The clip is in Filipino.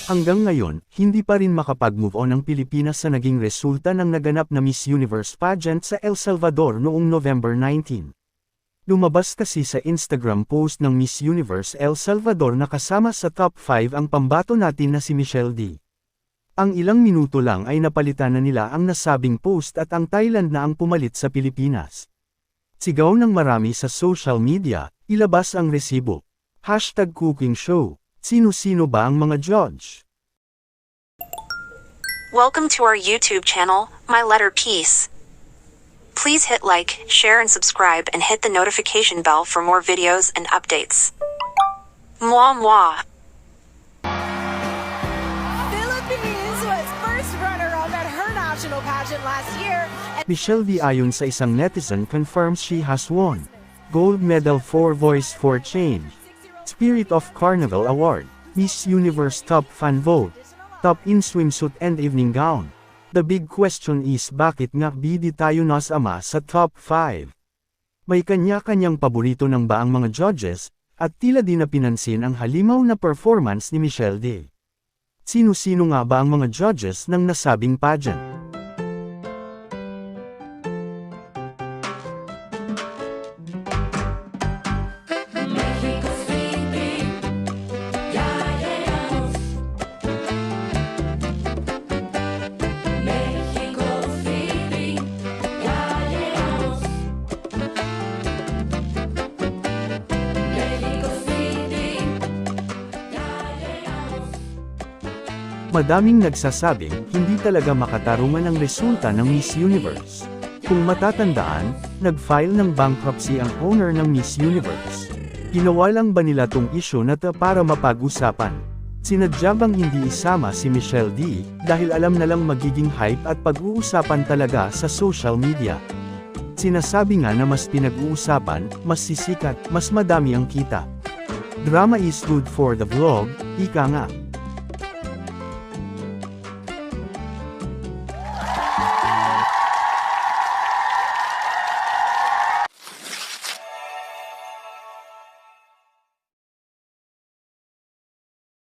Hanggang ngayon, hindi pa rin makapag-move on ang Pilipinas sa naging resulta ng naganap na Miss Universe pageant sa El Salvador noong November 19. Lumabas kasi sa Instagram post ng Miss Universe El Salvador na kasama sa top 5 ang pambato natin na si Michelle D. Ang ilang minuto lang ay napalitan na nila ang nasabing post at ang Thailand na ang pumalit sa Pilipinas. Sigaw ng marami sa social media, ilabas ang resibo. #cookingshow. Sino-sino ba ang mga judge? Welcome to our YouTube channel, My Letter Piece. Please hit like, share and subscribe and hit the notification bell for more videos and updates. Mwah mwah. Philippines was first runner-up at her national pageant last year. Michelle D ayon sa isang netizen confirms she has won Gold Medal for Voice for Change, Spirit of Carnival Award, Miss Universe Top Fan Vote, Top in Swimsuit and Evening Gown. The big question is bakit nga di tayo nasama sa top 5? May kanya-kanyang paborito ng ba ang mga judges, at tila di napinansin ang halimaw na performance ni Michelle D. Sino-sino nga ba ang mga judges ng nasabing pageant? Madaming nagsasabing, hindi talaga makatarungan ang resulta ng Miss Universe. Kung matatandaan, nag-file ng bankruptcy ang owner ng Miss Universe. Ginawa lang ba nila tong issue na para mapag-usapan? Sinadya bang hindi isama si Michelle D, dahil alam na lang magiging hype at pag-uusapan talaga sa social media? Sinasabi nga na mas pinag-uusapan, mas sisikat, mas madami ang kita. Drama is good for the vlog, ika nga.